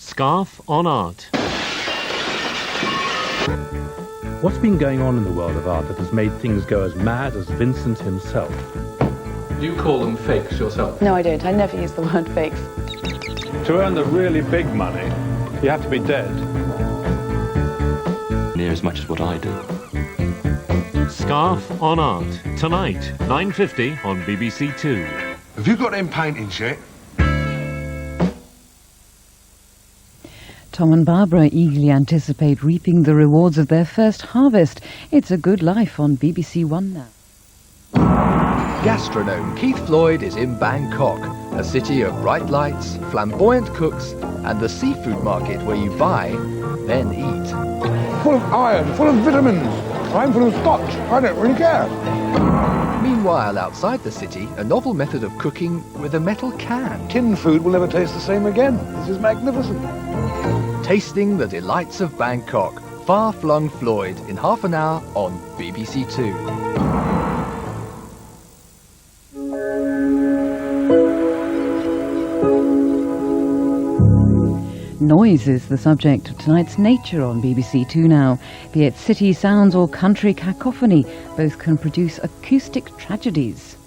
Scarf on Art. What's been going on in the world of art that has made things go as mad as Vincent himself? Do you call them fakes yourself? No, I don't. I never use the word fakes. To earn the really big money, you have to be dead. Near as much as what I do. Scarf on Art. Tonight, 9:50 on bbc2. Have you got them paintings yet? Tom and Barbara eagerly anticipate reaping the rewards of their first harvest. It's a good life on BBC One now. Gastronome Keith Floyd is in Bangkok, a city of bright lights, flamboyant cooks, and the seafood market where you buy, then eat. Full of iron, full of vitamins. I'm full of scotch. I don't really care. Meanwhile, outside the city, a novel method of cooking with a metal can. Tin food will never taste the same again. This is magnificent. Tasting the delights of Bangkok. Far-flung Floyd in half an hour on BBC2. Noise is the subject of tonight's Nature on BBC2 now. Be it city sounds or country cacophony, both can produce acoustic tragedies.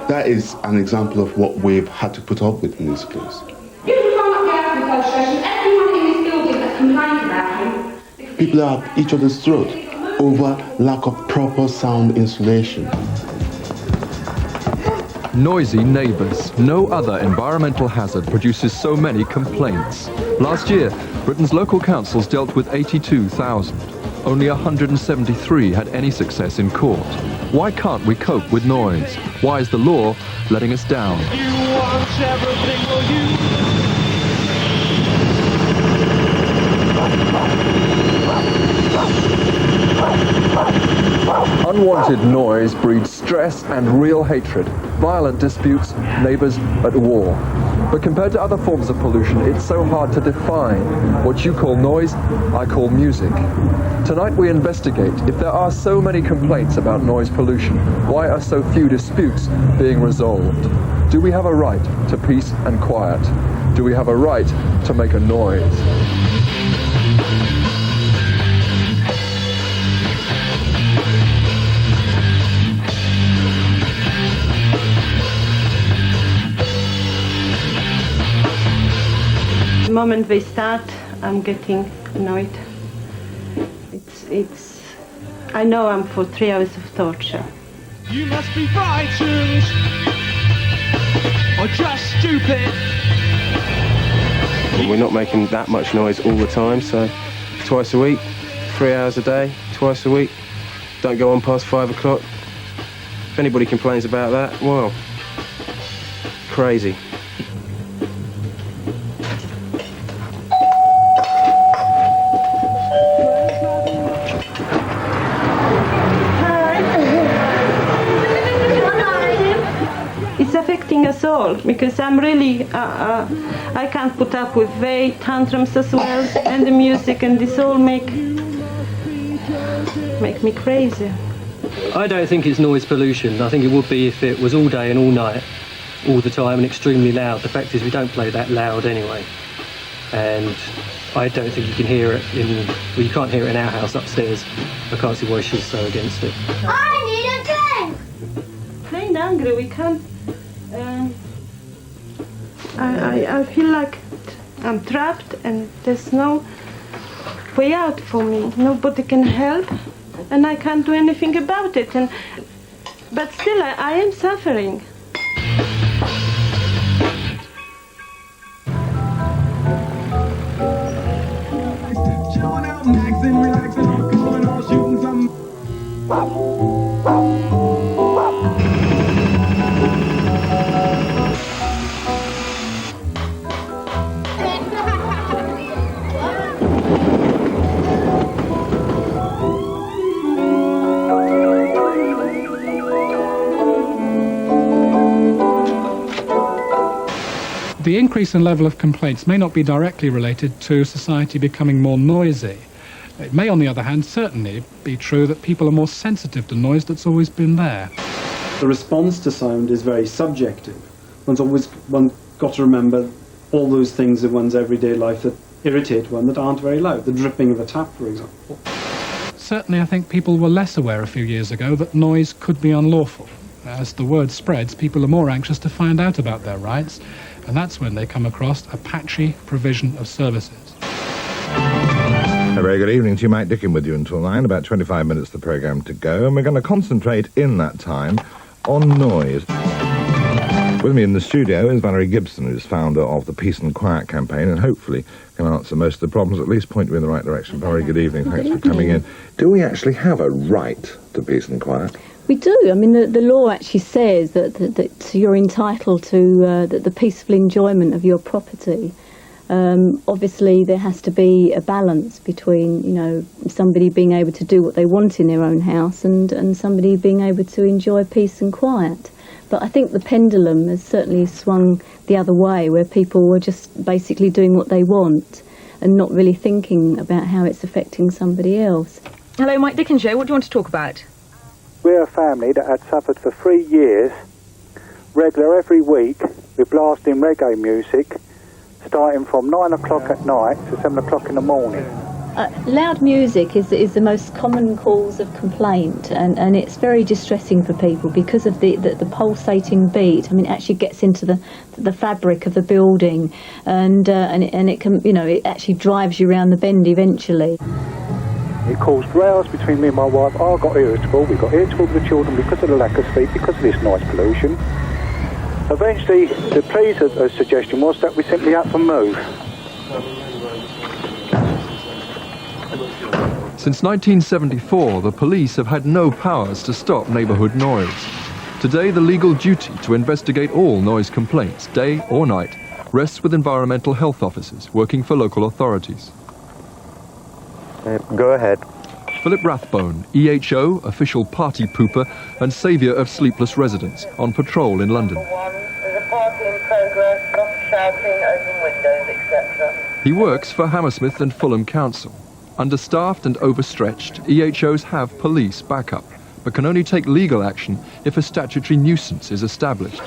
That is an example of what we've had to put up with in this place. People are at each other's throat over lack of proper sound insulation. Noisy neighbours. No other environmental hazard produces so many complaints. Last year, Britain's local councils dealt with 82,000. Only 173 had any success in court. Why can't we cope with noise? Why is the law letting us down? You want everything, will you? Unwanted noise breeds stress and real hatred. Violent disputes, neighbours at war. But compared to other forms of pollution, it's so hard to define. What you call noise, I call music. Tonight we investigate if there are so many complaints about noise pollution, why are so few disputes being resolved? Do we have a right to peace and quiet? Do we have a right to make a noise? The moment they start, I'm getting annoyed. I know I'm for 3 hours of torture. You must be frightened or just stupid. We're not making that much noise all the time, so twice a week, 3 hours a day, twice a week. Don't go on past 5 o'clock. If anybody complains about that, well, crazy. It's affecting us all because I'm really, I can't put up with their tantrums as well, and the music, and this all make me crazy. I don't think it's noise pollution. I think it would be if it was all day and all night, all the time, and extremely loud. The fact is we don't play that loud anyway. And I don't think you can hear it you can't hear it in our house upstairs. I can't see why she's so against it. I need a drink! Plain angry, we can't... I feel like I'm trapped and there's no way out for me. Nobody can help and I can't do anything about it. And but still I am suffering. Chilling out, maxing, relaxing, all going on, shooting some. The increase in level of complaints may not be directly related to society becoming more noisy. It may, on the other hand, certainly be true that people are more sensitive to noise that's always been there. The response to sound is very subjective. One's got to remember all those things in one's everyday life that irritate one that aren't very loud. The dripping of a tap, for example. Certainly, I think people were less aware a few years ago that noise could be unlawful. As the word spreads, people are more anxious to find out about their rights, and that's when they come across a patchy provision of services. A very good evening to you, Mike Dickin with you until 9, about 25 minutes of the programme to go, and we're going to concentrate in that time on noise. With me in the studio is Valerie Gibson, who's founder of the Peace and Quiet campaign, and hopefully can answer most of the problems, at least point you in the right direction. Valerie, good evening. Thanks for coming in. Do we actually have a right to peace and quiet? We do. I mean, the law actually says that you're entitled to the peaceful enjoyment of your property. Obviously, there has to be a balance between, you know, somebody being able to do what they want in their own house and somebody being able to enjoy peace and quiet. But I think the pendulum has certainly swung the other way, where people were just basically doing what they want and not really thinking about how it's affecting somebody else. Hello, Mike Dickin Show. What do you want to talk about? We're a family that had suffered for 3 years, regular every week, with blasting reggae music, starting from 9 o'clock at night to 7 o'clock in the morning. Loud music is the most common cause of complaint, and it's very distressing for people because of the pulsating beat. I mean, it actually gets into the fabric of the building, and it can, you know, it actually drives you around the bend eventually. It caused rows between me and my wife. I got irritable. We got irritable with the children because of the lack of sleep, because of this noise pollution. Eventually, the police's suggestion was that we simply have to move. Since 1974, the police have had no powers to stop neighbourhood noise. Today, the legal duty to investigate all noise complaints, day or night, rests with environmental health officers working for local authorities. Go ahead. Philip Rathbone, EHO, official party pooper and saviour of sleepless residents, on patrol in London. There's a party in progress, lots of shouting, open windows, etc. He works for Hammersmith and Fulham Council. Understaffed and overstretched, EHOs have police backup, but can only take legal action if a statutory nuisance is established.